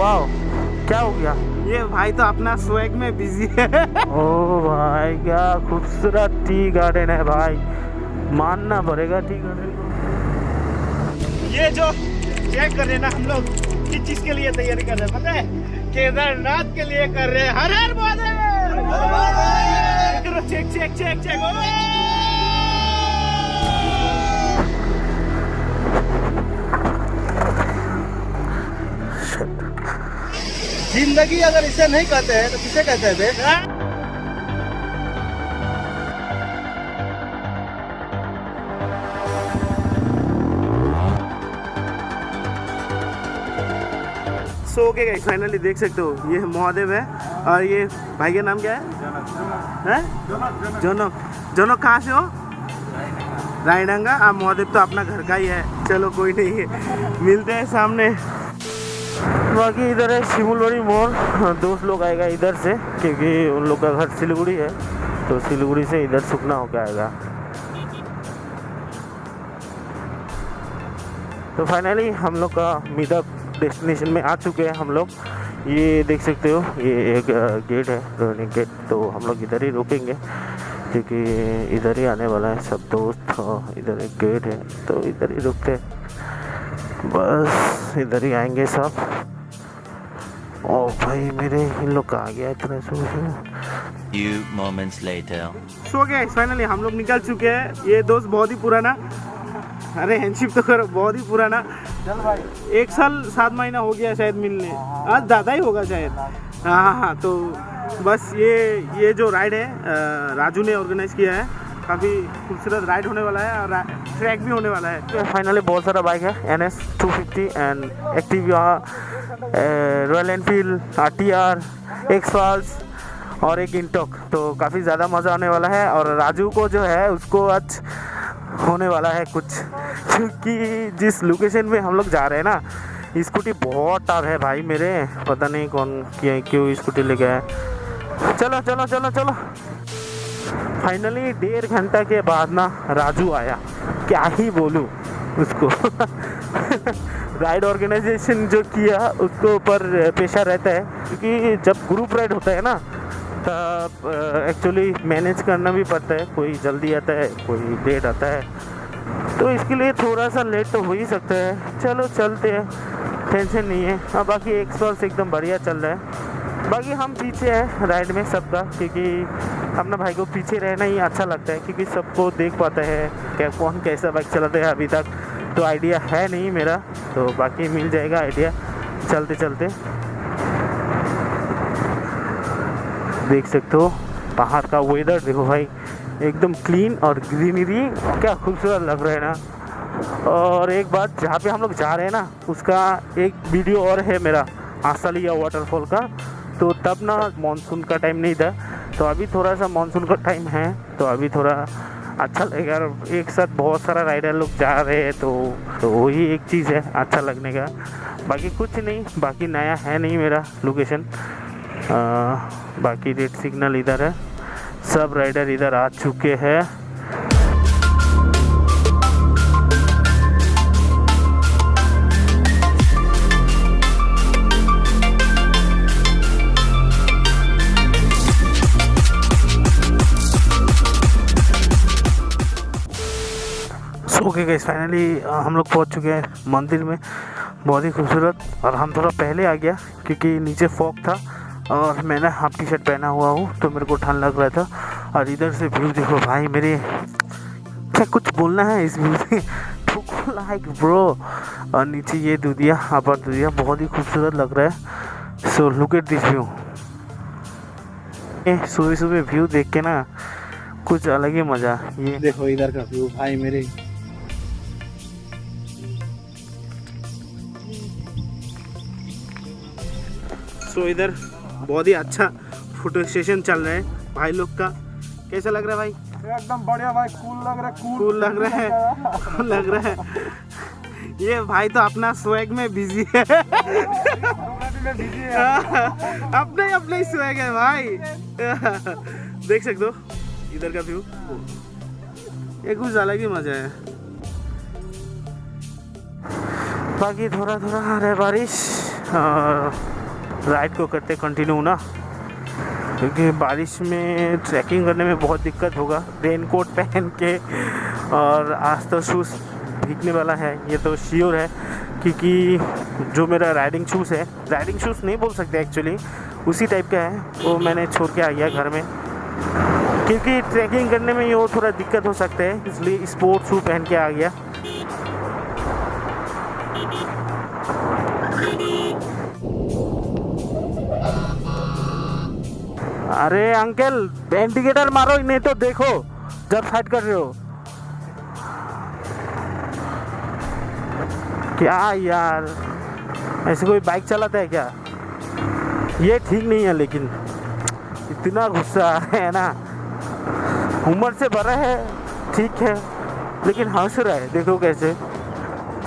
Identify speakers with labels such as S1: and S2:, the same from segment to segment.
S1: वाह, क्या हो गया?
S2: ये भाई तो अपना स्वैग में बिजी है।
S1: ओ भाई, क्या खूबसूरत टी गार्डन है भाई, मानना पड़ेगा टी गार्डन को।
S2: ये जो चेक कर रहे हैं ना हम लोग, किस चीज के लिए तैयारी कर रहे हैं पता है? केदारनाथ के लिए कर रहे हैं। हर हर Mahadev. Check check check check.
S3: जिंदगी अगर इसे नहीं कहते हैं तो किसे कहते हैं बे?
S2: सो के गाइस फाइनली देख सकते हो ये महादेव है और ये भाई का नाम क्या है? जनक। जनक कहाँ से हो? रायडंगा। आप महादेव तो अपना घर का ही है। चलो कोई नहीं है, मिलते हैं सामने।
S1: बाकी इधर है शिमुलवाड़ी मोड़, दोस्त लोग आएगा इधर से क्योंकि उन लोग का घर सिलीगुड़ी है, तो सिलीगुड़ी से इधर सुखना होकर आएगा। तो फाइनली हम लोग का मीटअप डेस्टिनेशन में आ चुके हैं हम लोग। ये देख सकते हो ये एक गेट है, रोहिणी गेट, तो हम लोग इधर ही रुकेंगे क्योंकि इधर ही आने वाला है सब दोस्त। इधर एक गेट है तो इधर ही रुकते हैं, बस इधर ही आएंगे सब। ओ भाई मेरे इन लोग का आ गया इतना
S4: Few moments later.
S2: सो गए फाइनली हम लोग निकल चुके हैं। ये दोस्त बहुत ही पुराना, अरे हैंडशिप तो करो, बहुत ही पुराना। 1 साल 7 महीना हो गया शायद मिलने, आज ज़्यादा ही होगा शायद। हाँ, तो बस ये जो राइड है राजू ने ऑर्गेनाइज किया है। काफ़ी खूबसूरत राइड होने वाला है और ट्रैक भी होने वाला है।
S1: फाइनली बहुत सारा बाइक है, NS 250 and Activa, royal Enfield, RTR, एक्सपाल्स और एक इंटॉक। तो काफ़ी ज़्यादा मज़ा आने वाला है। और राजू को जो है उसको आज होने वाला है कुछ, क्योंकि जिस लोकेशन में हम लोग जा रहे हैं ना, स्कूटी बहुत टफ है भाई मेरे, पता नहीं कौन क्यों स्कूटी ले गया है। चलो चलो चलो चलो। फाइनली 1.5 घंटा के बाद ना राजू आया, क्या ही बोलूँ उसको। राइड ऑर्गेनाइजेशन जो किया उसको ऊपर पेशा रहता है, क्योंकि जब ग्रुप राइड होता है ना तब एक्चुअली मैनेज करना भी पड़ता है। कोई जल्दी आता है, कोई लेट आता है, तो इसके लिए थोड़ा सा लेट तो हो ही सकता है। चलो चलते हैं, टेंशन नहीं है। हाँ, बाकी एक्सपर्ट्स एकदम बढ़िया चल रहा है। बाकी हम पीछे हैं राइड में सबका, क्योंकि अपना भाई को पीछे रहना ही अच्छा लगता है, क्योंकि सबको देख पाता है क्या कौन कैसा बाइक चलाता है। अभी तक तो आइडिया है नहीं मेरा, तो बाकी मिल जाएगा आइडिया चलते चलते। देख सकते हो पहाड़ का वेदर देखो भाई, एकदम क्लीन और ग्रीनरी, क्या खूबसूरत लग रहा है ना। और एक बात, जहाँ पे हम लोग जा रहे हैं ना उसका एक वीडियो और है मेरा, आसालिया वाटरफॉल का। तो तब ना मानसून का टाइम नहीं था, तो अभी थोड़ा सा मानसून का टाइम है, तो अभी थोड़ा अच्छा लगेगा। एक साथ बहुत सारा राइडर लोग जा रहे हैं, तो वही एक चीज़ है अच्छा लगने का। बाकी कुछ नहीं, बाकी नया है नहीं मेरा लोकेशन। बाकी रेड सिग्नल इधर है, सब राइडर इधर आ चुके हैं। ओके गाइस, फाइनली हम लोग पहुंच चुके हैं मंदिर में, बहुत ही खूबसूरत। और हम थोड़ा पहले आ गया क्योंकि नीचे फॉग था और मैंने हाफ टी शर्ट पहना हुआ हूँ, तो मेरे को ठंड लग रहा था। और इधर से व्यू देखो भाई मेरे, क्या कुछ बोलना है इस व्यू से, लाइक ब्रो। और नीचे ये दूधिया, अपर दूधिया, बहुत ही खूबसूरत लग रहा है। So look at this view. सुबह सुबह व्यू देख के ना कुछ अलग ही मज़ा। ये
S3: देखो इधर का व्यू भाई मेरे,
S2: सो इधर बहुत ही अच्छा फोटो सेशन चल रहा है भाई लोग का। कैसा लग रहा है भाई?
S3: एकदम बढ़िया भाई, कूल लग रहा है,
S2: कूल लग रहा है, कूल लग रहा है। ये भाई तो अपना स्वैग में बिजी है। अपने अपने स्वैग है भाई। देख सकते हो इधर का व्यू, ये कुछ अलग ही मजा है।
S1: बाकी थोड़ा थोड़ा आ रहा है बारिश, और राइड को करते कंटिन्यू ना, क्योंकि बारिश में ट्रैकिंग करने में बहुत दिक्कत होगा रेन कोट पहन के। और आज तो शूज़ भीगने वाला है, ये तो श्योर है, क्योंकि जो मेरा राइडिंग शूज़ है, राइडिंग शूज़ नहीं बोल सकते एक्चुअली, उसी टाइप का है, वो मैंने छोड़ के आ गया घर में, क्योंकि ट्रैकिंग करने में ये थोड़ा दिक्कत हो सकता है, इसलिए स्पोर्ट्स शू पहन के आ गया। अरे अंकल इंडिकेटर मारो, नहीं तो देखो जब साइड कर रहे हो। क्या यार, ऐसे कोई बाइक चलाता है क्या? ये ठीक नहीं है, लेकिन इतना गुस्सा है ना, उम्र से बड़ा है ठीक है, लेकिन हंस रहा है, देखो कैसे।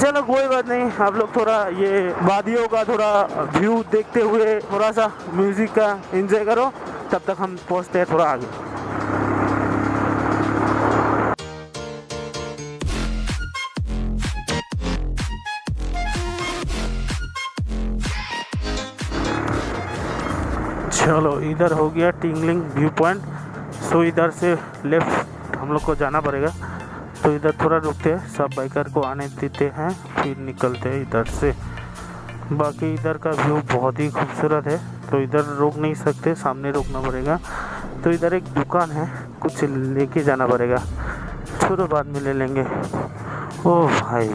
S1: चलो कोई बात नहीं, आप लोग थोड़ा ये वादियों का थोड़ा व्यू देखते हुए थोड़ा सा म्यूज़िक का एंजॉय करो, तब तक हम पहुंचते हैं थोड़ा आगे। चलो इधर हो गया टिंगलिंग व्यू पॉइंट। सो इधर से लेफ्ट हम लोग को जाना पड़ेगा, तो इधर थोड़ा रुकते हैं, सब बाइकर को आने देते हैं, फिर निकलते हैं इधर से। बाकी इधर का व्यू बहुत ही खूबसूरत है, तो इधर रोक नहीं सकते, सामने रोकना पड़ेगा। तो इधर एक दुकान है, कुछ लेके जाना पड़ेगा, छोड़ो बाद में ले लेंगे। ओह भाई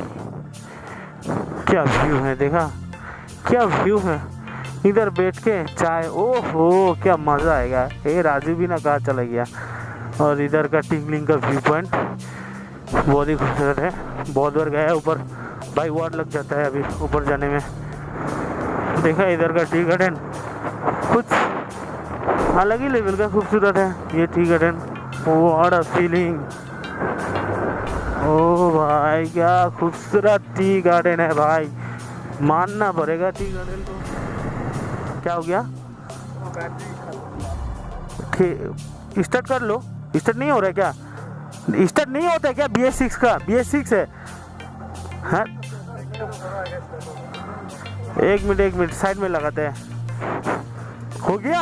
S1: क्या व्यू है, देखा क्या व्यू है, इधर बैठ के चाय, ओहो क्या मज़ा आएगा। ये राजू भी ना कहाँ चला गया। और इधर का टिंगलिंग का व्यू पॉइंट बहुत ही खूबसूरत है, बहुत बार गया है ऊपर, भाई वार लग जाता है अभी ऊपर जाने में। देखा इधर का टी गार्डन कुछ अलग ही लेवल का खूबसूरत है ये tea garden. What a feeling, ओ भाई क्या खूबसूरत टी गार्डन है भाई, मानना पड़ेगा टी गार्डन को। क्या हो गया, स्टार्ट कर लो, स्टार्ट नहीं हो रहा है क्या? स्टार्ट नहीं होता है क्या? BS6 का, BS6 है हाँ? एक मिनट साइड में लगाते हैं। हो गया,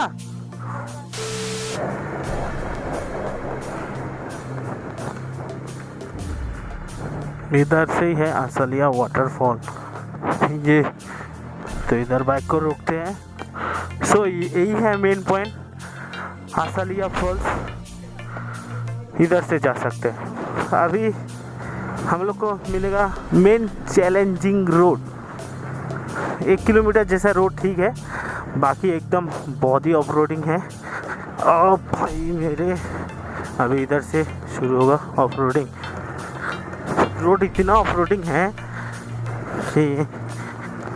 S1: इधर से ही है आसलिया वाटरफॉल ये, तो इधर बाइक को रोकते हैं। सो यही है मेन पॉइंट आसलिया फॉल्स, इधर से जा सकते हैं। अभी हम लोग को मिलेगा मेन चैलेंजिंग रोड, 1 किलोमीटर जैसा रोड ठीक है, बाकी एकदम बहुत ही ऑफ रोडिंग है। ओ भाई मेरे, अभी इधर से शुरू होगा ऑफ रोडिंग। रोड इतना ऑफ रोडिंग है कि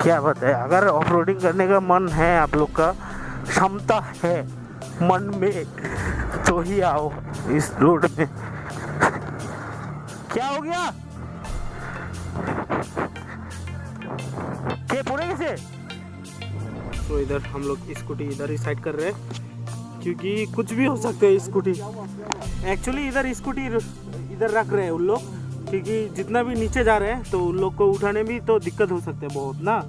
S1: क्या बताए। अगर ऑफ रोडिंग करने का मन है, आप लोग का क्षमता है मन में, तो ही आओ इस रोड में। क्या हो गया, क्या पूरे कैसे? तो इधर हम लोग स्कूटी इधर ही साइड कर रहे हैं, क्योंकि कुछ भी हो सकता है स्कूटी। एक्चुअली इधर स्कूटी इधर रख रहे हैं उन लोग, क्योंकि जितना भी नीचे जा रहे हैं तो उन लोग को उठाने भी तो दिक्कत हो सकते हैं बहुत ना,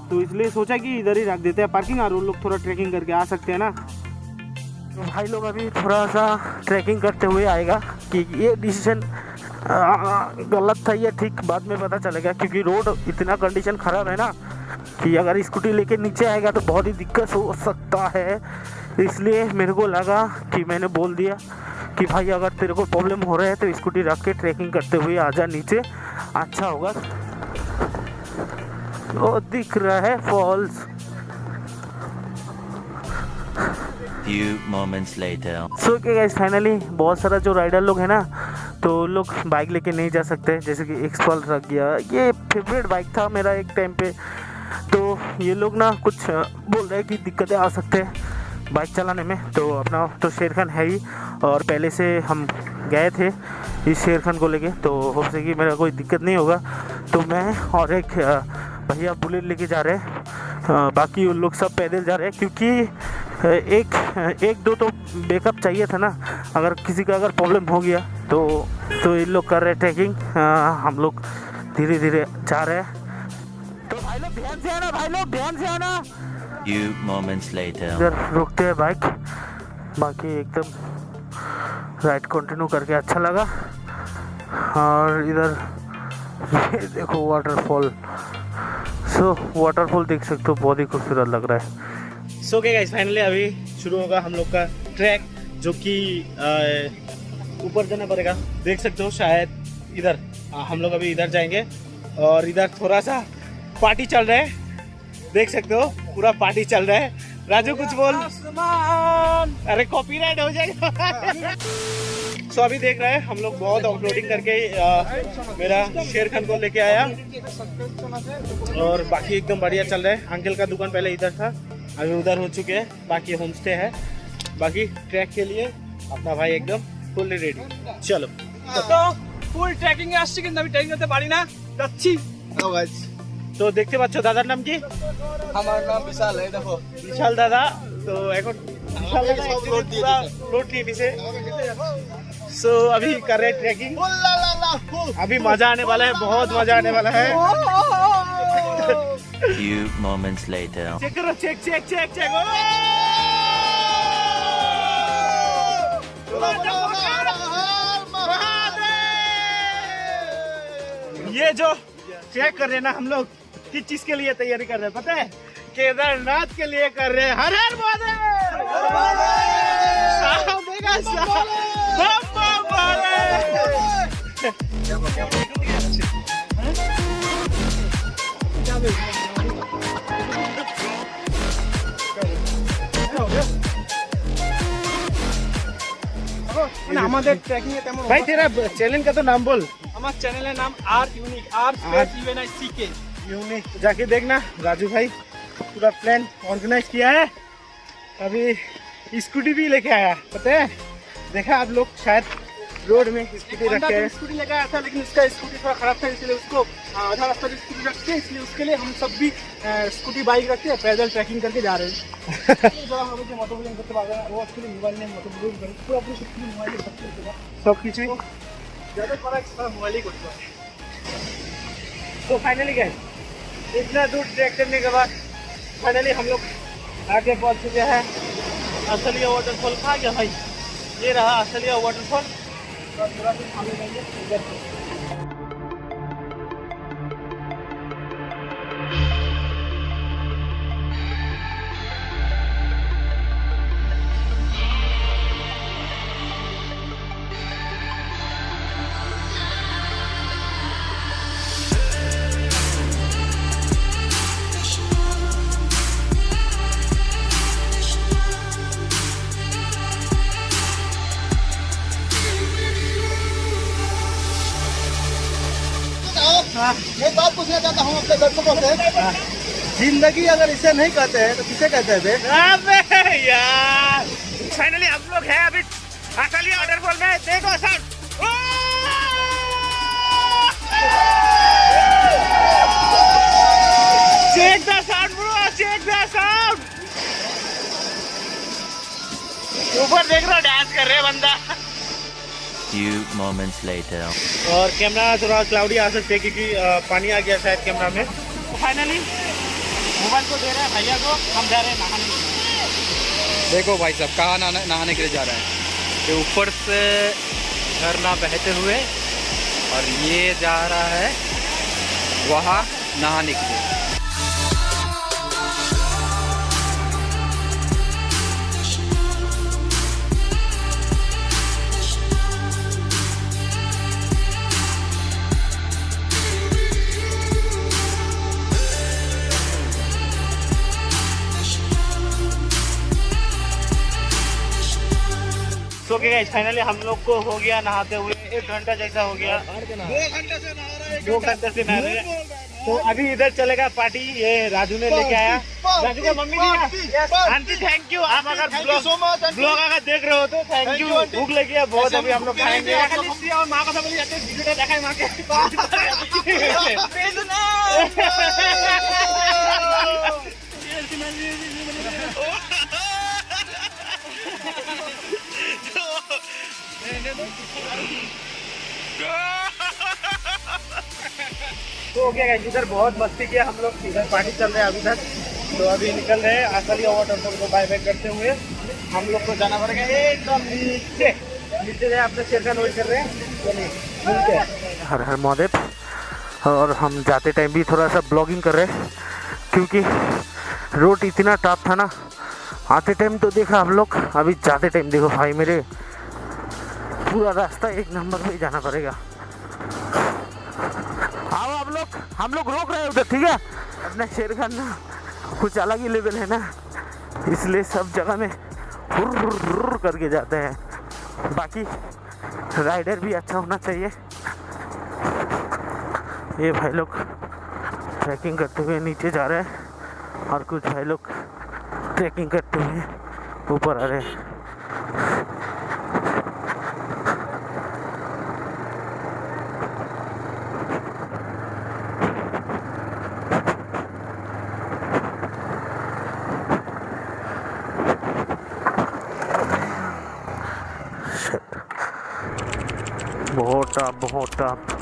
S1: तो इसलिए सोचा कि इधर ही रख देते हैं पार्किंग, और उन लोग थोड़ा ट्रैकिंग करके आ सकते हैं ना। तो भाई लोग अभी थोड़ा सा ट्रैकिंग करते हुए आएगा कि ये डिसीजन गलत था या ठीक, बाद में पता चलेगा, क्योंकि रोड इतना कंडीशन ख़राब है ना कि अगर स्कूटी लेके नीचे आएगा तो बहुत ही दिक्कत हो सकता है। इसलिए मेरे को लगा कि मैंने बोल दिया कि भाई अगर तेरे को प्रॉब्लम हो रहा है तो स्कूटी रख के ट्रैकिंग करते हुए आजा नीचे, अच्छा होगा। वो दिख रहा है फॉल्स।
S4: Few moments later.
S1: सो क्या गाइस, फाइनली बहुत सारा जो राइडर लोग हैं ना, तो लोग बाइक लेके नहीं जा सकते, जैसे कि एक्सपल्स रख गया, ये फेवरेट बाइक था मेरा एक टाइम पे। तो ये लोग ना कुछ बोल रहे हैं कि दिक्कतें आ सकते हैं बाइक चलाने में। तो अपना तो शेर खान है ही, और पहले से हम गए थे इस शेर खान को लेके, तो हो सके मेरा कोई दिक्कत नहीं होगा। तो मैं और एक भैया बुलेट लेके जा रहे हैं, बाकी उन लोग सब पैदल जा रहे हैं, क्योंकि एक दो तो बैकअप चाहिए था ना, अगर किसी का अगर प्रॉब्लम हो गया तो इन लोग कर रहे ट्रैकिंग, हम लोग धीरे धीरे जा रहे हैं। तो भाई लोग ध्यान से आना, भाई लोग ध्यान से आना,
S4: Few moments later.
S1: इधर रुकते हैं बाइक, बाकी एकदम राइड कंटिन्यू करके अच्छा लगा। और इधर ये देखो वाटरफॉल, वाटरफॉल देख सकते हो, बहुत ही खूबसूरत लग रहा है।
S2: सो ओके गाइस, फाइनली अभी शुरू होगा हम लोग का ट्रैक, जो कि ऊपर जाना पड़ेगा। देख सकते हो शायद इधर, हम लोग अभी इधर जाएंगे और इधर थोड़ा सा पार्टी चल रहा है, देख सकते हो पूरा पार्टी चल रहा है। राजू कुछ बोल। अरे कॉपीराइट हो जाएगा। सो अभी देख रहे हैं हम लोग बहुत अपलोडिंग करके मेरा शेर खान को लेके आया और बाकी एकदम बढ़िया चल रहा है। अंकल का दुकान पहले इधर था, अभी उधर हो चुके हैं, बाकी होम स्टे है। बाकी ट्रैक के लिए अपना भाई एकदम फुल्ली रेडी। चलो
S5: ফুল ট্রেকিং এ আসছি, কিন্তু আমি ট্রেকিং করতে পারি না, যাচ্ছি।
S2: তো দেখতে পাচ্ছ দাদার নাম কি?
S3: আমার নাম বিশাল, এই দেখো
S2: বিশাল দাদা। তো এখন বিশাল দাদা লোড लिए पीछे। सो अभी कर रहे ट्रैकिंग, अभी मजा आने वाला है, बहुत मजा आने वाला है।
S4: Few moments later.
S2: चेक करो, चेक चेक चेक चेक। ये जो चेक कर रहे हैं ना हम लोग, किस चीज के लिए तैयारी कर रहे हैं पता है? केदारनाथ के लिए कर रहे हैं। हर हर महादेव।
S5: আমাদের ট্রেকিং এ তেমন
S2: भाई तेरा चैनल का तो नाम बोल।
S5: আমার চ্যানেলের নাম আর ইউনিক, আর স্পেস UNICK।
S2: यूनिक जाके देखना। राजू भाई पूरा प्लान ऑर्गेनाइज किया है। अभी स्कूटी भी लेके आया, पता है? देखा आप लोग शायद रोड में स्कूटी रखे हैं।
S5: स्कूटी लेकर आया था, लेकिन उसका स्कूटी थोड़ा खराब था, इसलिए उसको आधा रास्ता पे स्कूटी रखते हैं, इसलिए उसके लिए हम सब भी स्कूटी बाइक रखते हैं, पैदल ट्रैकिंग करके जा रहे हैं। मोटरसाइकिल करते पारबे ना, वो एक्चुअली मोबाइल में मोटरसाइकिल पूरा अपनी सब मोबाइल
S2: सब कुछ
S5: ज़्यादा पड़ा मोबाइल ही करते हैं।
S2: तो फाइनली गए, इतना दूर ट्रैक करने के बाद फाइनली हम लोग आगे पहुंच चुके हैं। असलिया वाटरफॉल कहाँ गया भाई? ये रहा असलिया वाटरफॉल। और थोड़ा सा सामने जाएंगे इधर से।
S3: एक बात पूछना चाहता हूँ अपने दर्शकों से, जिंदगी अगर इसे नहीं कहते हैं तो किसे कहते हैं बे?
S2: अबे यार, फाइनली हम लोग हैं अभी असलिया वाटरफॉल में। देखो सब, check the sound bro, check the sound. ऊपर देख रहा डांस कर रहे बंदा।
S4: Few moments later.
S2: और कैमरा थोड़ा क्लाउडी आ सकते हैं क्योंकि पानी आ गया शायद कैमरा में। तो फाइनली मोबाइल को दे रहे हैं भैया को, हम जा रहे हैं नहाने।
S5: देखो भाई साहब कहाँ नहाने के लिए जा रहे हैं। ये ऊपर से झरना बहते हुए और ये जा रहा है वहाँ नहाने के लिए।
S2: तो क्या गाइस, फाइनली हम लोग को हो गया नहाते हुए 1 घंटा जैसा हो गया। 2 घंटे से नहा रहे हैं। तो अभी इधर चलेगा पार्टी। ये राजू ने लेके आया, राजू का मम्मी ने। आंटी थैंक यू, आप अगर ब्लॉग अगर देख रहे हो तो थैंक यू। भूख लगी है बहुत, अभी हम लोग खाएंगे। माँ को बोली जाते वीडियो देखा है माँ के। तो हो गया गाइस, इधर बहुत मस्ती किया हम लोग। इधर पार्टी चल रहा है अभी तक। तो अभी निकल रहे हैं आसलिया वाटरफॉल को बाय बाय करते हुए। हम लोग को जाना पड़ेगा एकदम नीचे नीचे जाए, अपने शेर खान वेट कर रहे हैं। चलिए मिलते हैं।
S1: हर हर महादेव। और हम जाते टाइम भी थोड़ा सा ब्लॉगिंग कर रहे हैं क्योंकि रोड इतना टफ था ना। आते टाइम तो देखा हम लोग, अभी जाते टाइम देखो भाई मेरे, पूरा रास्ता एक नंबर पे ही जाना पड़ेगा। आओ आप लोग, हम लोग रोक रहे हैं उधर, ठीक है। अपना शेर खान ना कुछ अलग ही लेवल है ना, इसलिए सब जगह में हुर हुर हुर करके जाते हैं। बाकी राइडर भी अच्छा होना चाहिए। ये भाई लोग ट्रैकिंग करते हुए नीचे जा रहे हैं और कुछ भाई लोग ट्रैकिंग करते हुए ऊपर आ रहे हैं। बहुत टफ